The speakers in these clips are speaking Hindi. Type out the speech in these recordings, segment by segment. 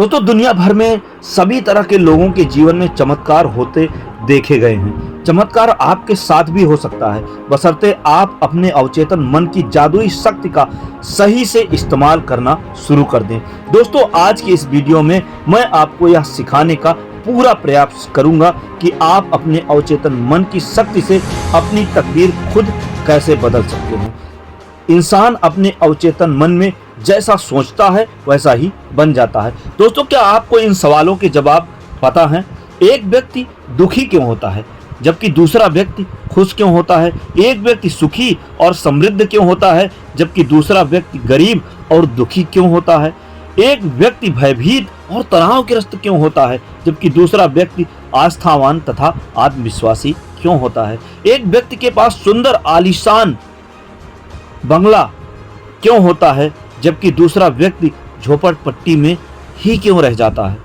दोस्तों दुनिया भर में सभी तरह के लोगों के जीवन में चमत्कार होते देखे गए हैं। चमत्कार आपके साथ भी हो सकता है, बशर्ते आप अपने अवचेतन मन की जादुई शक्ति का सही से इस्तेमाल करना शुरू कर दें। दोस्तों आज की इस वीडियो में मैं आपको यह सिखाने का पूरा प्रयास करूंगा कि आप अपने अवचेतन मन की शक्ति से अपनी तकदीर खुद कैसे बदल सकते हैं। इंसान अपने अवचेतन मन में जैसा सोचता है वैसा ही बन जाता है। दोस्तों क्या आपको इन सवालों के जवाब पता हैं? एक व्यक्ति दुखी क्यों होता है जबकि दूसरा व्यक्ति खुश क्यों होता है? एक व्यक्ति सुखी और समृद्ध क्यों होता है जबकि दूसरा व्यक्ति गरीब और दुखी क्यों होता है? एक व्यक्ति भयभीत और तनावग्रस्त क्यों होता है जबकि दूसरा व्यक्ति आस्थावान तथा आत्मविश्वासी क्यों होता है? एक व्यक्ति के पास सुंदर आलीशान बंगला क्यों होता है जबकि दूसरा व्यक्ति झोपड़पट्टी में ही क्यों रह जाता है?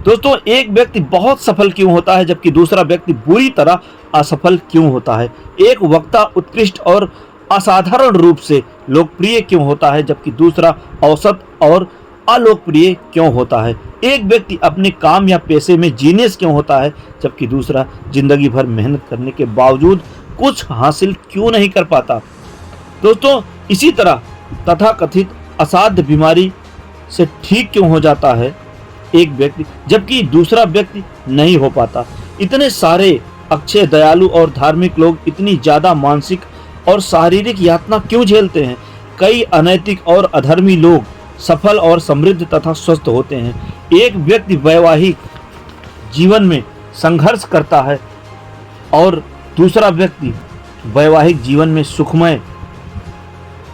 दोस्तों एक व्यक्ति बहुत सफल क्यों होता है जबकि दूसरा व्यक्ति बुरी तरह असफल क्यों होता है? एक वक्ता उत्कृष्ट और असाधारण रूप से लोकप्रिय क्यों होता है जबकि दूसरा औसत और अलोकप्रिय क्यों होता है? एक व्यक्ति अपने काम या पेशे में जीनियस क्यों होता है जबकि दूसरा जिंदगी भर मेहनत करने के बावजूद कुछ हासिल क्यों नहीं कर पाता? दोस्तों इसी तरह तथाकथित असाध्य बीमारी से ठीक क्यों हो जाता है एक व्यक्ति जबकि दूसरा व्यक्ति नहीं हो पाता? इतने सारे अक्षय दयालु और धार्मिक लोग इतनी ज्यादा मानसिक और शारीरिक यातना क्यों झेलते हैं? कई अनैतिक और अधर्मी लोग सफल और समृद्ध तथा स्वस्थ होते हैं। एक व्यक्ति वैवाहिक जीवन में संघर्ष करता है और दूसरा व्यक्ति वैवाहिक जीवन में सुखमय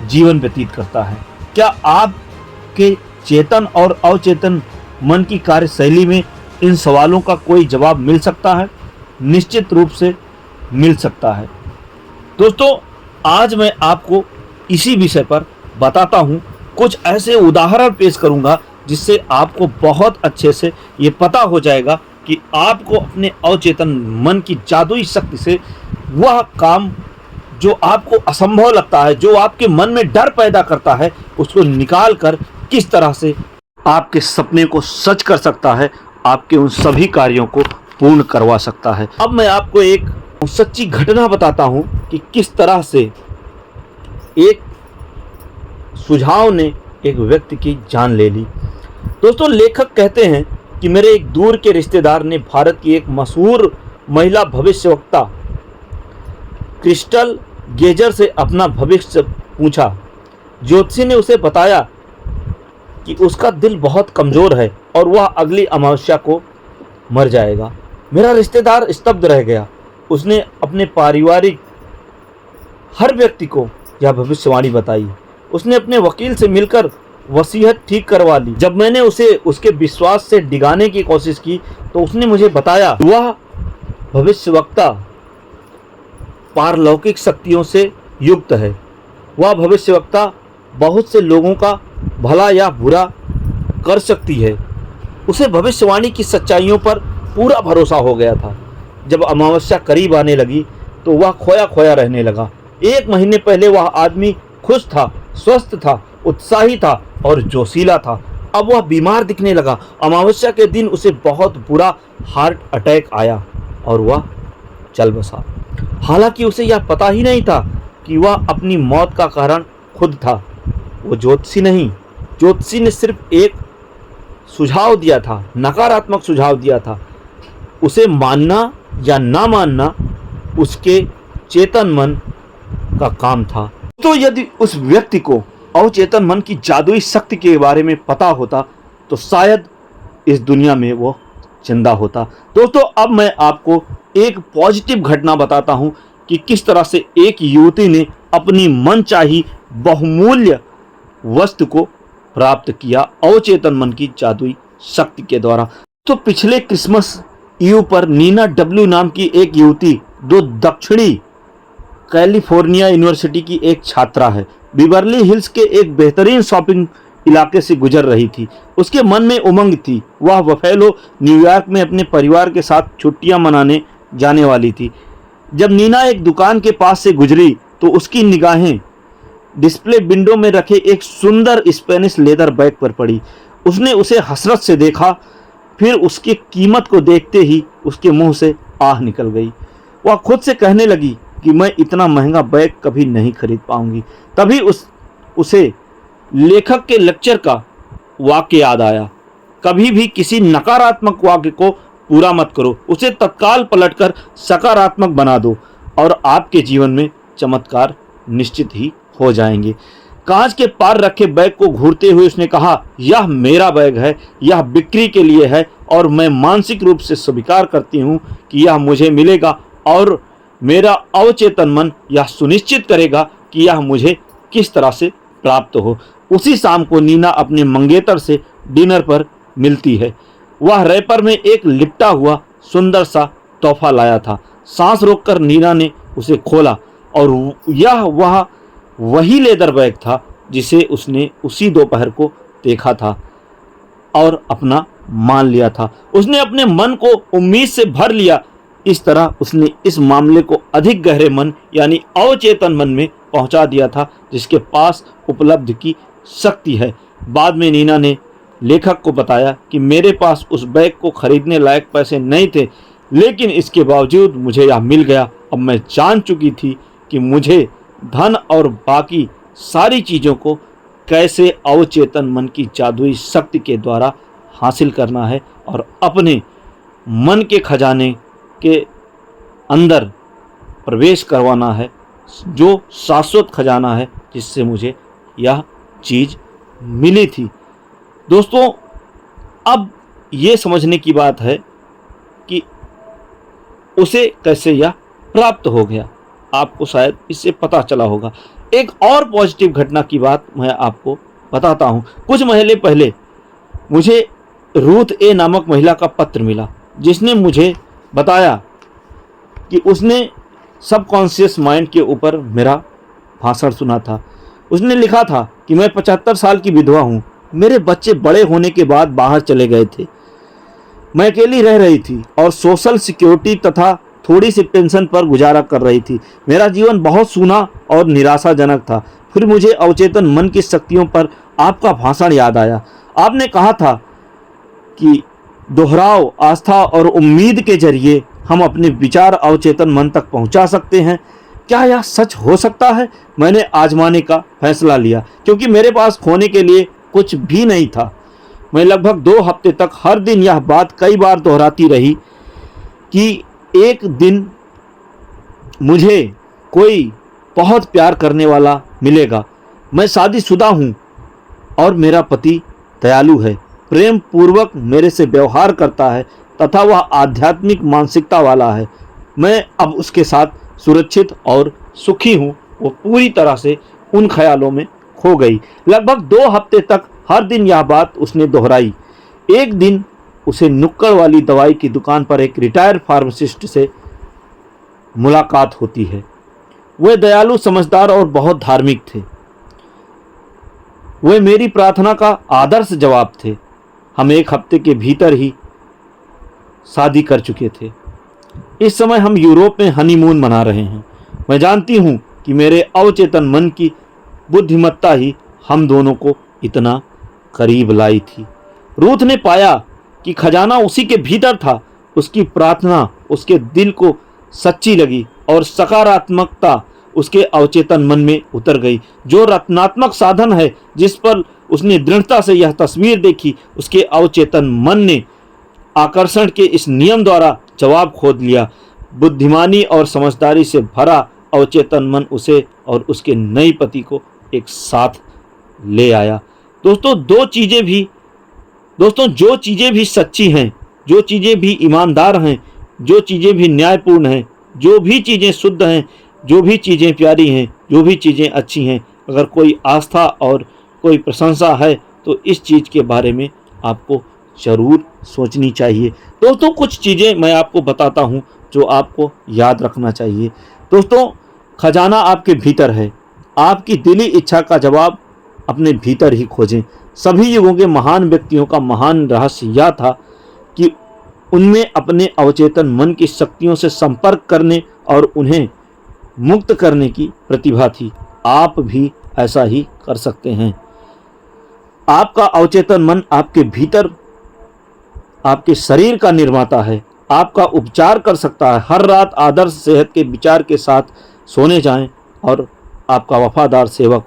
जीवन व्यतीत करता है। क्या आपके चेतन और अवचेतन मन की कार्यशैली में इन सवालों का कोई जवाब मिल सकता है? निश्चित रूप से मिल सकता है। दोस्तों आज मैं आपको इसी विषय पर बताता हूँ, कुछ ऐसे उदाहरण पेश करूँगा जिससे आपको बहुत अच्छे से ये पता हो जाएगा कि आपको अपने अवचेतन मन की जादुई शक्ति से वह काम जो आपको असंभव लगता है, जो आपके मन में डर पैदा करता है, उसको निकाल कर किस तरह से आपके सपने को सच कर सकता है, आपके उन सभी कार्यों को पूर्ण करवा सकता है। अब मैं आपको एक सच्ची घटना बताता हूं कि किस तरह से एक सुझाव ने एक व्यक्ति की जान ले ली। दोस्तों लेखक कहते हैं कि मेरे एक दूर के रिश्तेदार ने भारत की एक मशहूर महिला भविष्यवक्ता क्रिस्टल गेजर से अपना भविष्य पूछा। ज्योतिषी ने उसे बताया कि उसका दिल बहुत कमज़ोर है और वह अगली अमावस्या को मर जाएगा। मेरा रिश्तेदार स्तब्ध रह गया। उसने अपने पारिवारिक हर व्यक्ति को यह भविष्यवाणी बताई। उसने अपने वकील से मिलकर वसीयत ठीक करवा ली। जब मैंने उसे उसके विश्वास से डिगाने की कोशिश की तो उसने मुझे बताया वह भविष्यवक्ता पारलौकिक शक्तियों से युक्त है। वह भविष्यवक्ता बहुत से लोगों का भला या बुरा कर सकती है। उसे भविष्यवाणी की सच्चाइयों पर पूरा भरोसा हो गया था। जब अमावस्या करीब आने लगी तो वह खोया खोया रहने लगा। 1 महीने पहले वह आदमी खुश था, स्वस्थ था, उत्साही था और जोशीला था। अब वह बीमार दिखने लगा। अमावस्या के दिन उसे बहुत बुरा हार्ट अटैक आया और वह चल बसा। हालांकि उसे यह पता ही नहीं था कि वह अपनी मौत का कारण खुद था, वो ज्योतिषी नहीं। ज्योतिषी ने सिर्फ एक सुझाव दिया था, नकारात्मक सुझाव दिया था। उसे मानना या ना मानना उसके चेतन मन का काम था। तो यदि उस व्यक्ति को अवचेतन मन की जादुई शक्ति के बारे में पता होता तो शायद इस दुनिया में वो जिंदा होता। दोस्तों अब मैं आपको एक पॉजिटिव घटना बताता हूं कि किस तरह से एक युवती ने अपनी मनचाही बहुमूल्य वस्तु को प्राप्त किया अवचेतन मन की जादुई शक्ति के द्वारा। तो पिछले क्रिसमस ईव पर नीना डब्ल्यू नाम की एक युवती जो दक्षिणी कैलिफोर्निया यूनिवर्सिटी की एक छात्रा है, बिवर्ली हिल्स के एक बेहतरीन शॉपिंग इलाके से गुजर रही थी। उसके मन में उमंग थी। वह बफेलो न्यूयॉर्क में अपने परिवार के साथ छुट्टियां मनाने जाने वाली थी। जब नीना एक दुकान के पास से गुजरी तो उसकी निगाहें डिस्प्ले विंडो में रखे एक सुंदर स्पेनिश लेदर बैग पर पड़ी। उसने उसे हसरत से देखा, फिर उसकी कीमत को देखते ही उसके मुंह से आह निकल गई। वह खुद से कहने लगी कि मैं इतना महंगा बैग कभी नहीं खरीद पाऊंगी। तभी उसे लेखक के लेक्चर का वाक्य याद आया, कभी भी किसी नकारात्मक वाक्य को पूरा मत करो, उसे तत्काल पलटकर सकारात्मक बना दो और आपके जीवन में चमत्कार निश्चित ही हो जाएंगे। कांच के पार रखे बैग को घूरते हुए उसने कहा, यह मेरा बैग है, यह बिक्री के लिए है और मैं मानसिक रूप से स्वीकार करती हूँ कि यह मुझे मिलेगा और मेरा अवचेतन मन यह सुनिश्चित करेगा कि यह मुझे किस तरह से प्राप्त हो। उसी शाम को नीना अपने मंगेतर से डिनर पर मिलती है। वह रैपर में एक लिपटा हुआ सुंदर सा तोहफा लाया था। सांस रोककर नीना ने उसे खोला और यह वही लेदर बैग था जिसे उसने उसी दोपहर को देखा था और अपना मान लिया था। उसने अपने मन को उम्मीद से भर लिया। इस तरह उसने इस मामले को अधिक गहरे मन यानी अवचेतन मन में पहुंचा दिया था, जिसके पास उपलब्धि की शक्ति है। बाद में नीना ने लेखक को बताया कि मेरे पास उस बैग को खरीदने लायक पैसे नहीं थे, लेकिन इसके बावजूद मुझे यह मिल गया। अब मैं जान चुकी थी कि मुझे धन और बाकी सारी चीज़ों को कैसे अवचेतन मन की जादुई शक्ति के द्वारा हासिल करना है और अपने मन के खजाने के अंदर प्रवेश करवाना है, जो शाश्वत खजाना है जिससे मुझे यह चीज़ मिली थी। दोस्तों, अब ये समझने की बात है कि उसे कैसे यह प्राप्त हो गया। आपको शायद इससे पता चला होगा। एक और पॉजिटिव घटना की बात मैं आपको बताता हूँ। कुछ महीने पहले मुझे रूथ ए नामक महिला का पत्र मिला, जिसने मुझे बताया कि उसने सबकॉन्शियस माइंड के ऊपर मेरा भाषण सुना था। उसने लिखा था कि मैं 75 साल की विधवा हूँ, मेरे बच्चे बड़े होने के बाद बाहर चले गए थे, मैं अकेली रह रही थी और सोशल सिक्योरिटी तथा थोड़ी सी पेंशन पर गुजारा कर रही थी। मेरा जीवन बहुत सूना और निराशाजनक था। फिर मुझे अवचेतन मन की शक्तियों पर आपका भाषण याद आया। आपने कहा था कि दोहराव, आस्था और उम्मीद के जरिए हम अपने विचार अवचेतन मन तक पहुंचा सकते हैं। क्या यह सच हो सकता है? मैंने आजमाने का फैसला लिया, क्योंकि मेरे पास खोने के लिए कुछ भी नहीं था। मैं लगभग 2 हफ्ते तक हर दिन यह बात कई बार दोहराती रही कि एक दिन मुझे कोई बहुत प्यार करने वाला मिलेगा। मैं शादीशुदा हूँ और मेरा पति दयालु है, प्रेम पूर्वक मेरे से व्यवहार करता है तथा वह आध्यात्मिक मानसिकता वाला है। मैं अब उसके साथ सुरक्षित और सुखी हूँ। वो पूरी तरह से उन ख्यालों में खो गई। लगभग 2 हफ्ते तक हर दिन यह बात उसने दोहराई। एक दिन उसे नुक्कड़ वाली दवाई की दुकान पर एक रिटायर्ड फार्मासिस्ट से मुलाकात होती है। वे दयालु, समझदार और बहुत धार्मिक थे। वे मेरी प्रार्थना का आदर्श जवाब थे। हम 1 हफ्ते के भीतर ही शादी कर चुके थे। इस समय हम यूरोप में हनीमून मना रहे हैं। मैं जानती हूँ कि मेरे अवचेतन मन की बुद्धिमत्ता ही हम दोनों को इतना करीब लाई थी। रूथ ने पाया कि खजाना उसी के भीतर था। उसकी प्रार्थना उसके दिल को सच्ची लगी और सकारात्मकता उसके अवचेतन मन में उतर गई। जो रत्नात्मक साधन है जिस पर उसने दृढ़ता से यह तस्वीर देखी, उसके अवचेतन मन ने आकर्षण के इस नियम द्वारा जवाब खोद लिया। बुद्धिमानी और समझदारी से भरा अवचेतन मन उसे और उसके नए पति को एक साथ ले आया। दोस्तों, जो चीज़ें भी सच्ची हैं, जो चीज़ें भी ईमानदार हैं, जो चीज़ें भी न्यायपूर्ण हैं, जो भी चीज़ें शुद्ध हैं, जो भी चीज़ें प्यारी हैं, जो भी चीज़ें अच्छी हैं, अगर कोई आस्था और कोई प्रशंसा है तो इस चीज़ के बारे में आपको ज़रूर सोचनी चाहिए। दोस्तों, कुछ चीज़ें मैं आपको बताता हूँ जो आपको याद रखना चाहिए। दोस्तों, खजाना आपके भीतर है। आपकी दिली इच्छा का जवाब अपने भीतर ही खोजें। सभी युगों के महान व्यक्तियों का महान रहस्य यह था कि उनमें अपने अवचेतन मन की शक्तियों से संपर्क करने और उन्हें मुक्त करने की प्रतिभा थी। आप भी ऐसा ही कर सकते हैं। आपका अवचेतन मन आपके भीतर आपके शरीर का निर्माता है, आपका उपचार कर सकता है। हर रात आदर्श सेहत के विचार के साथ सोने जाएं और आपका वफादार सेवक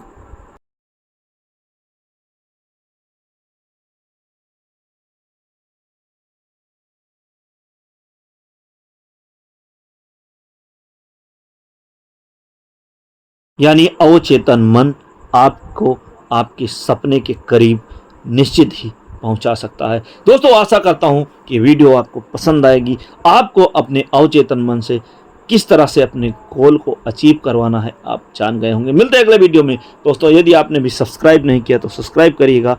यानी अवचेतन मन आपको आपके सपने के करीब निश्चित ही पहुंचा सकता है। दोस्तों, आशा करता हूं कि वीडियो आपको पसंद आएगी। आपको अपने अवचेतन मन से किस तरह से अपने गोल को अचीव करवाना है आप जान गए होंगे। मिलते हैं अगले वीडियो में। दोस्तों, यदि आपने भी सब्सक्राइब नहीं किया तो सब्सक्राइब करिएगा।